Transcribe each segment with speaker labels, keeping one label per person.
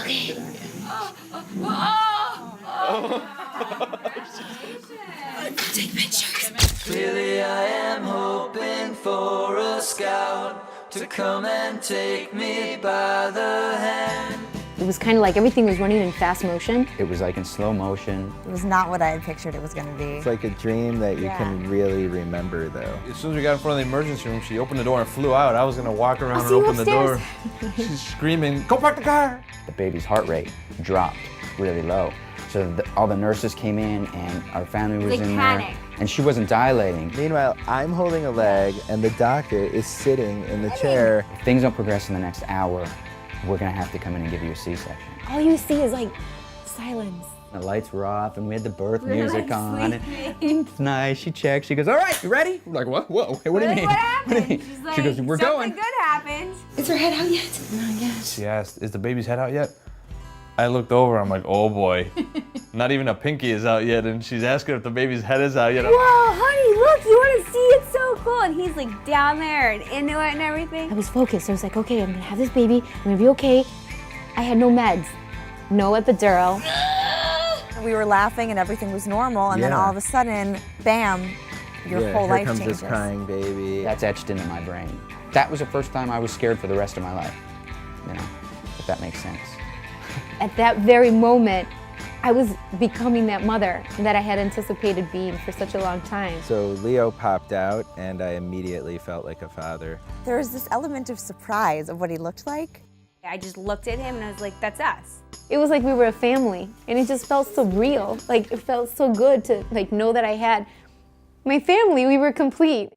Speaker 1: Okay. Take pictures.
Speaker 2: Really, I am hoping for a scout to come and take me by the hand.
Speaker 3: It was kind of like everything was running in fast motion.
Speaker 4: It was like in slow motion.
Speaker 5: It was not what I had pictured it was going to be.
Speaker 6: It's like a dream that you can really remember, though.
Speaker 7: As soon as we got in front of the emergency room, she opened the door and flew out. I was gonna walk around
Speaker 3: I'll
Speaker 7: and
Speaker 3: see you
Speaker 7: open the door.
Speaker 3: upstairs.
Speaker 7: She's screaming, "Go park the car!"
Speaker 4: The baby's heart rate dropped really low. So all the nurses came in and our family was in there. And she wasn't dilating.
Speaker 6: Meanwhile, I'm holding a leg and the doctor is sitting in the chair.
Speaker 4: If things don't progress in the next hour, we're gonna have to come in and give you a C-section.
Speaker 3: All you see is like silence.
Speaker 4: The lights were off and we had the birth
Speaker 3: We're,
Speaker 4: music
Speaker 3: like,
Speaker 4: on. And it's nice, she checks, she goes, all right, you ready? We're like, what? Whoa, hey, what do you mean?
Speaker 8: What happened?
Speaker 4: What do you mean?
Speaker 8: She's like,
Speaker 4: She goes, we're going.
Speaker 8: Something good happened.
Speaker 1: Is her head out yet? Not yet.
Speaker 7: She asked, "Is the baby's head out yet?" I looked over, I'm like, oh boy. Not even a pinky is out yet, and she's asking if the baby's head is out yet.
Speaker 8: Whoa, honey, look, you want to see? It's so cool. And he's like down there and into it and everything.
Speaker 3: I was focused. I was like, okay, I'm gonna have this baby. I'm gonna be okay. I had no meds, no epidural.
Speaker 5: We were laughing and everything was normal, and then all of a sudden, bam, your whole life
Speaker 6: here comes
Speaker 5: changes.
Speaker 6: this crying baby.
Speaker 4: That's etched into my brain. That was the first time I was scared for the rest of my life. You know, if that makes sense.
Speaker 3: At that very moment, I was becoming that mother that I had anticipated being for such a long time.
Speaker 6: So Leo popped out, and I immediately felt like a father.
Speaker 5: There was this element of surprise of what he looked like.
Speaker 8: I just looked at him and I was like, that's us.
Speaker 3: It was like we were a family, and it just felt so real. Like, it felt so good to like know that I had my family. We were complete.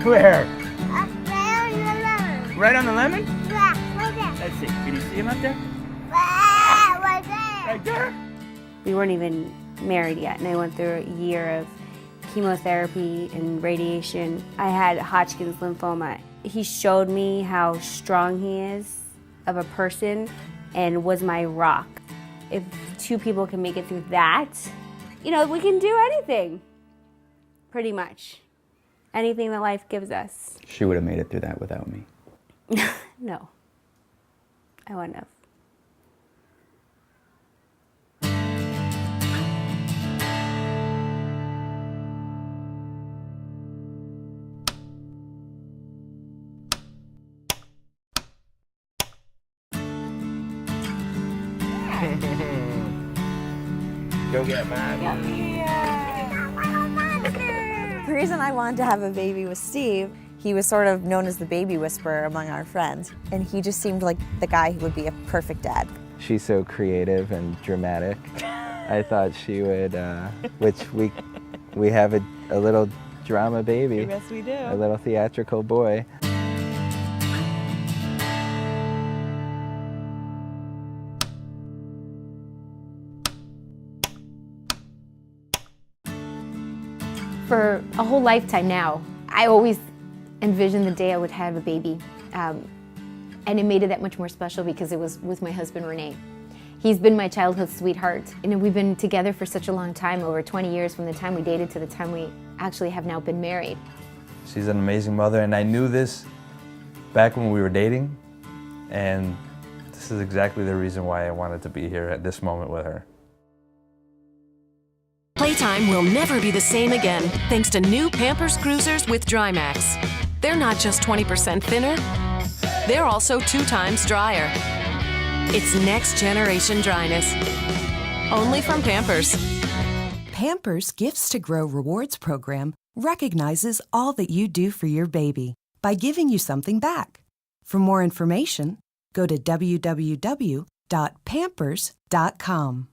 Speaker 4: Where?
Speaker 9: Up there on the lemon.
Speaker 4: Right on the lemon?
Speaker 9: Yeah, right there.
Speaker 4: Let's see, can you see him up there?
Speaker 9: Right there.
Speaker 4: Right there?
Speaker 8: We weren't even married yet, and I went through a year of chemotherapy and radiation. I had Hodgkin's lymphoma. He showed me how strong he is of a person and was my rock. If two people can make it through that, you know, we can do anything, pretty much. Anything that life gives us.
Speaker 4: She would have made it through that without me.
Speaker 8: No, I wouldn't have.
Speaker 6: Go get mommy.
Speaker 5: The reason I wanted to have a baby with Steve, he was sort of known as the baby whisperer among our friends, and he just seemed like the guy who would be a perfect dad.
Speaker 6: She's so creative and dramatic. I thought she would, which we have a little drama baby.
Speaker 5: Yes, we do.
Speaker 6: A little theatrical boy.
Speaker 3: For a whole lifetime now, I always envisioned the day I would have a baby. And it made it that much more special because it was with my husband, Renee. He's been my childhood sweetheart. And we've been together for such a long time, over 20 years from the time we dated to the time we actually have now been married.
Speaker 7: She's an amazing mother, and I knew this back when we were dating, and this is exactly the reason why I wanted to be here at this moment with her.
Speaker 10: Playtime will never be the same again thanks to new Pampers Cruisers with Drymax. They're not just 20% thinner, they're also 2 times drier. It's next generation dryness. Only from Pampers.
Speaker 11: Pampers Gifts to Grow Rewards program recognizes all that you do for your baby by giving you something back. For more information, go to www.pampers.com.